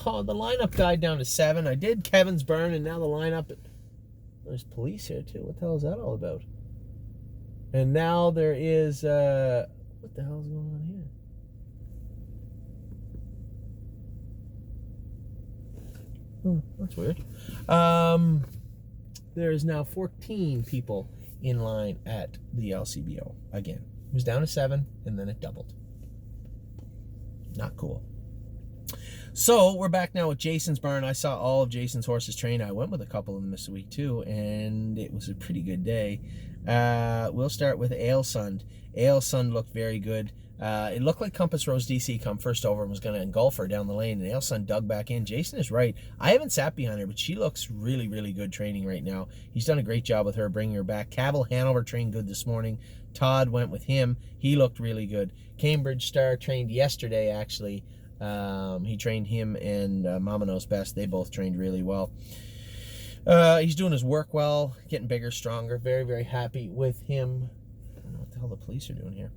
Oh, the lineup died down to 7. I did Kevin's burn, and now the lineup. There's police here too. What the hell is that all about? And now there is. What the hell is going on here? Oh, that's weird. There is now 14 people in line at the LCBO again. It was down to 7, and then it doubled. Not cool. So we're back now with Jason's barn. I saw all of Jason's horses train. I went with a couple of them this week too, and it was a pretty good day. We'll start with Ailsund. Ailsund looked very good. It looked like Compass Rose DC come first over and was going to engulf her down the lane, and Ailsund dug back in. Jason is right. I haven't sat behind her, but she looks really, really good training right now. He's done a great job with her, bringing her back. Cavill Hanover trained good this morning. Todd went with him. He looked really good. Cambridge Star trained yesterday, actually. He trained him and Mama Knows Best. They both trained really well. He's doing his work well, getting bigger, stronger. Very, very happy with him. I don't know what the hell the police are doing here.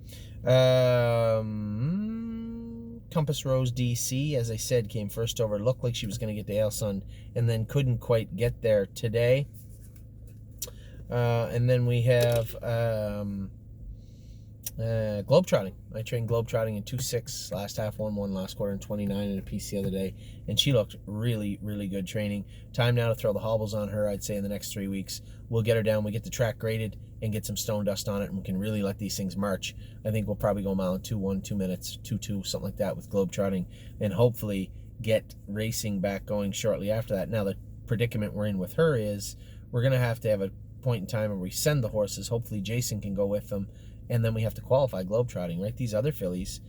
Compass Rose DC, as I said, came first over. Looked like she was going to get to Ailsund and then couldn't quite get there today. And then we have Globetrotting. I trained Globetrotting in 2.6 last half, 1.1 last quarter, and 29 in a piece the other day, and she looked really, really good training. Time now to throw the hobbles on her. I'd say in the next 3 weeks we'll get her down, we get the track graded and get some stone dust on it, and we can really let these things march. I think we'll probably go a mile in 2.1, 2 minutes, 2.2, something like that with Globetrotting, and hopefully get racing back going shortly after that. Now the predicament we're in with her is we're going to have a point in time where we send the horses. Hopefully Jason can go with them, and then we have to qualify Globetrotting, right? These other fillies,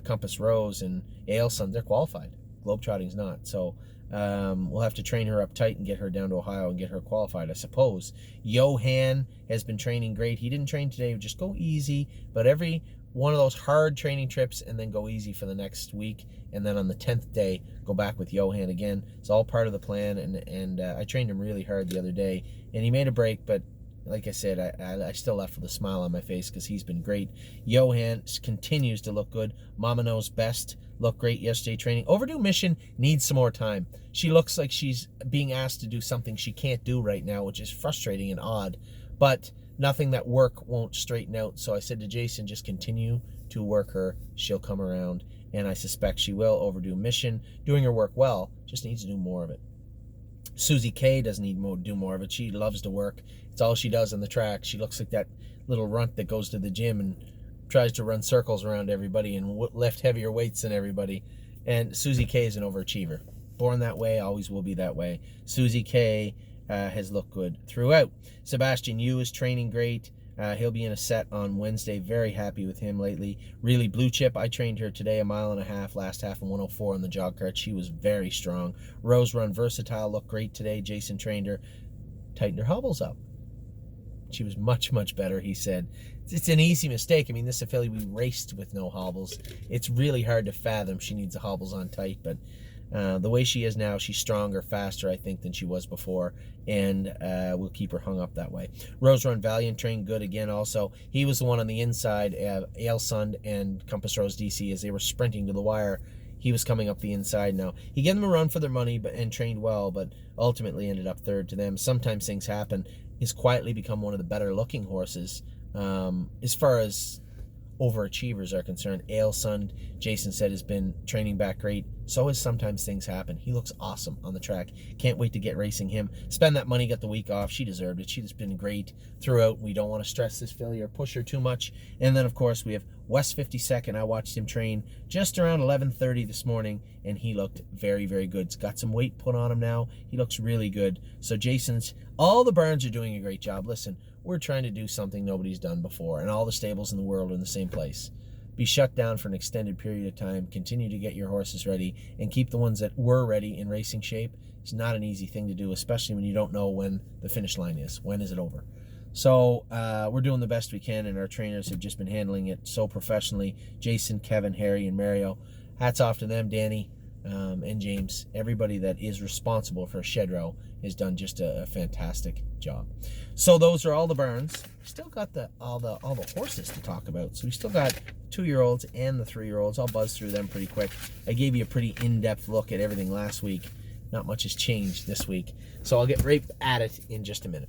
Compass Rose and Ailsund, they're qualified. Globetrotting's not. So we'll have to train her up tight and get her down to Ohio and get her qualified, I suppose. Johan has been training great. He didn't train today. Just go easy. But every one of those hard training trips and then go easy for the next week. And then on the 10th day, go back with Johan again. It's all part of the plan. And I trained him really hard the other day. And he made a break, but like I said, I still left with a smile on my face because he's been great. Johan continues to look good. Mama Knows Best looked great yesterday training. Overdue Mission needs some more time. She looks like she's being asked to do something she can't do right now, which is frustrating and odd. But nothing that work won't straighten out. So I said to Jason, just continue to work her. She'll come around, and I suspect she will. Overdue Mission, doing her work well, just needs to do more of it. Susie K doesn't need to do more of it. She loves to work. It's all she does on the track. She looks like that little runt that goes to the gym and tries to run circles around everybody and lift heavier weights than everybody. And Susie K is an overachiever. Born that way, always will be that way. Susie K has looked good throughout. Sebastian Yu is training great. He'll be in a set on Wednesday. Very happy with him lately. Really blue chip. I trained her today 1.5 miles, last half in 1:04 on the jog cart. She was very strong. Rose Run Versatile looked great today. Jason trained her. Tightened her hobbles up. She was much, much better, he said. It's an easy mistake. I mean, this is a filly we raced with no hobbles. It's really hard to fathom she needs the hobbles on tight, but the way she is now, she's stronger, faster, I think, than she was before, and we'll keep her hung up that way. Rose Run Valiant trained good again also. He was the one on the inside, Ailsund and Compass Rose DC, as they were sprinting to the wire. He was coming up the inside now. He gave them a run for their money and trained well, but ultimately ended up third to them. Sometimes things happen. He's quietly become one of the better looking horses as far as overachievers are concerned. Ailsund, Jason said, has been training back great. So is Sometimes Things Happen. He looks awesome on the track. Can't wait to get racing him. Spend that money, get the week off. She deserved it. She's been great throughout. We don't want to stress this filly or push her too much. And then, of course, we have West 52nd. I watched him train just around 11:30 this morning, and he looked very, very good. He's got some weight put on him now. He looks really good. So all the barns are doing a great job. Listen, we're trying to do something nobody's done before, and all the stables in the world are in the same place. Be shut down for an extended period of time, continue to get your horses ready, and keep the ones that were ready in racing shape. It's not an easy thing to do, especially when you don't know when the finish line is. When is it over? So we're doing the best we can, and our trainers have just been handling it so professionally. Jason, Kevin, Harry, and Mario. Hats off to them, Danny. and James, everybody that is responsible for a shed row has done just a fantastic job. So those are all the barns. Still got all the horses to talk about. So we still got 2-year-olds and the 3-year-olds. I'll buzz through them pretty quick. I gave you a pretty in-depth look at everything last week. Not much has changed this week. So I'll get right at it in just a minute.